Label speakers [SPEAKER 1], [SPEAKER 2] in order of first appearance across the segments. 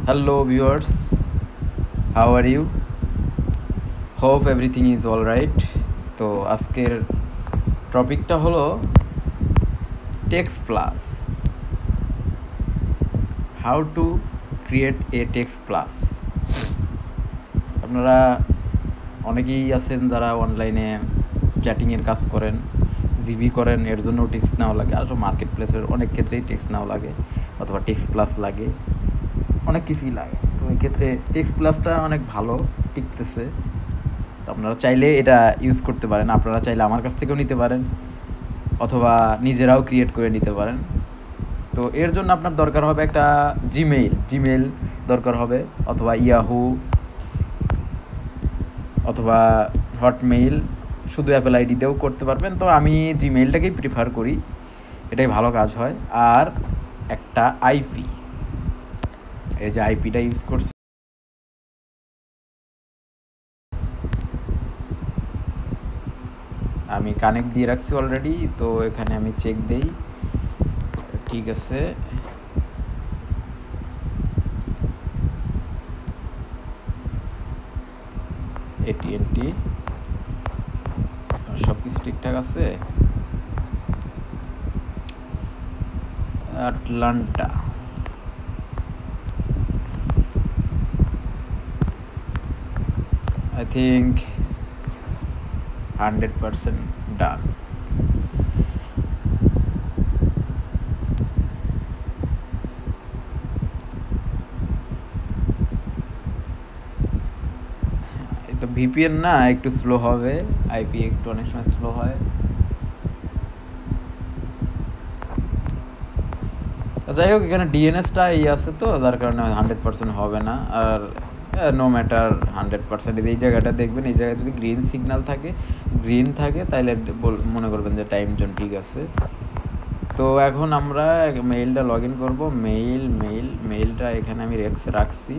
[SPEAKER 1] Hello viewers, how are you? Hope everything is all right. তো আজকের টপিকটা হলো text plus, how to create a text plus. আপনারা অনেকেই আছেন যারা অনলাইনে চ্যাটিংয়ের কাজ করেন, জিবি করেন, এর জন্য টেক্সট নাও লাগে। আর মার্কেট প্লেসের অনেক ক্ষেত্রেই টেক্সট নাও লাগে অথবা টেক্সট প্লাস লাগে, অনেক কিছুই লাগে। তো এই ক্ষেত্রে টেক্সট প্লাসটা অনেক ভালো টিকতেছে। তো আপনারা চাইলে এটা ইউজ করতে পারেন। আপনারা চাইলে আমার কাছ থেকেও নিতে পারেন অথবা নিজেরাও ক্রিয়েট করে নিতে পারেন। তো এর জন্য আপনার দরকার হবে একটা জিমেইল দরকার হবে, অথবা ইয়াহু অথবা হটমেইল, শুধু অ্যাপেল আইডি দিয়েও করতে পারবেন। তো আমি জিমেইলটাকেই প্রিফার করি, এটাই ভালো কাজ হয়। আর একটা আইপি, এই যে আইপিটা ইউজ করছি, আমি কানেক্ট দিয়ে রাখছি অলরেডি। তো এখানে আমি চেক দেই, ঠিক আছে। AT&T সব কিছু ঠিকঠাক আছে। Atlanta, I think 100% done. তো ভিপিএন না একটু স্লো হবে, আইপি একটু অনেক সময় স্লো হয়। যাই হোক, এখানে ডিএনএসটা এই আছে, তো যার কারণে 100% হবে না। আর নো ম্যাটার 100%, এই জায়গাটা দেখবেন, এই জায়গায় যদি গ্রিন সিগন্যাল থাকে, গ্রিন থাকে, তাহলে মনে করবেন যে টাইম জোন ঠিক আছে। তো এখন আমরা মেইলটা লগ ইন করবো। মেইলটা এখানে আমি রাখছি।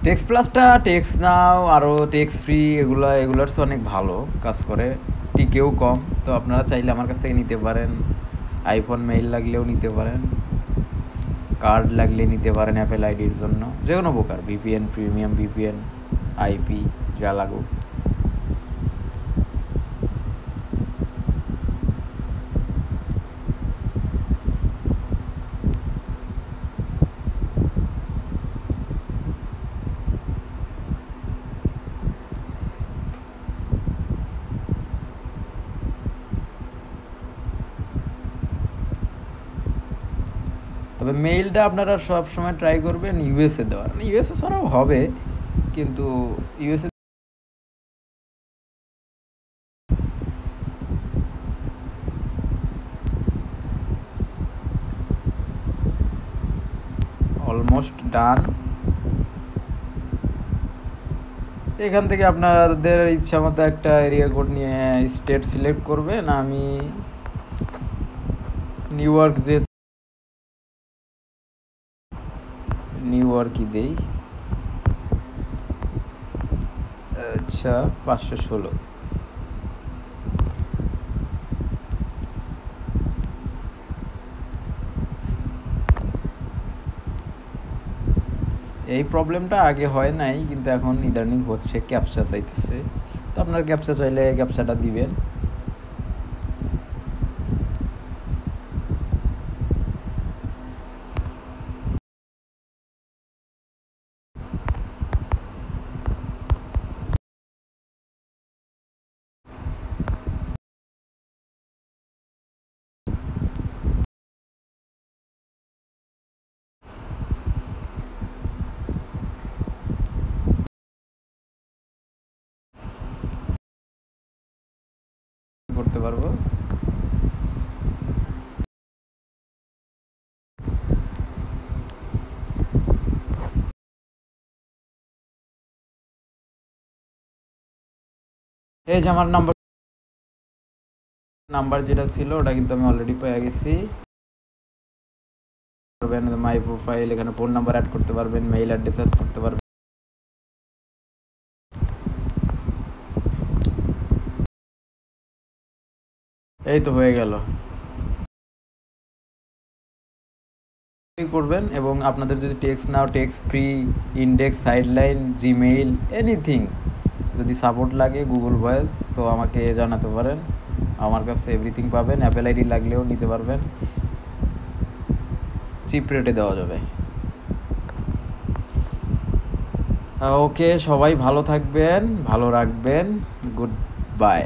[SPEAKER 1] টেক্সট প্লাসটা টেক্সট নাও আরও টেক্সট ফ্রি, এগুলার অনেক ভালো কাজ করে, টিকেও কম। তো আপনারা চাইলে আমার কাছ থেকে নিতে পারেন। আইফোন মেইল লাগলেও নিতে পারেন, কার্ড লাগলে নিতে পারেন অ্যাপেল আইডির জন্য, যে কোনো প্রকার ভিপিএন, প্রিমিয়াম ভিপিএন, আইপি যা লাগুক। তবে মেইলটা আপনারা সব সময় ট্রাই করবেন ইউএসএ দেওয়ার। ইউএসএ ছাড়াও হবে, কিন্তু ইউএসএ অলমোস্ট ডান। এখান থেকে আপনাদের ইচ্ছা মতো একটা এরিয়া কোড নিয়ে স্টেট সিলেক্ট করবেন। আমি নিউ ইয়র্কই দেই। আচ্ছা, 516। এই প্রবলেমটা আগে হয় নাই, কিন্তু এখন ইদানিং হচ্ছে, ক্যাপচা চাইতেছে। তো আপনার ক্যাপচা চাইলে ক্যাপচাটা দিবেন। করতে পারবো। এই যে আমার নাম্বার যেটা ছিল ওটা কিন্তু আমি অলরেডি পেয়ে গেছি। মাই প্রোফাইল, এখানে ফোন নাম্বার অ্যাড করতে পারবেন, মেইল অ্যাড্রেস অ্যাড করতে পারবেন। এই তো হয়ে গেল। করবেন এবং আপনাদের যদি text now, text free, index, sideline, Gmail, anything যদি সাপোর্ট লাগে গুগল ভয়েস তো আমাকে জানাতে পারেন। আমার কাছে এভরিথিং পাবেন। অ্যাপেল আইডি লাগলেও নিতে পারবেন, চিপ রেটে দেওয়া যাবে। ওকে, সবাই ভালো থাকবেন, ভালো রাখবেন। Good bye.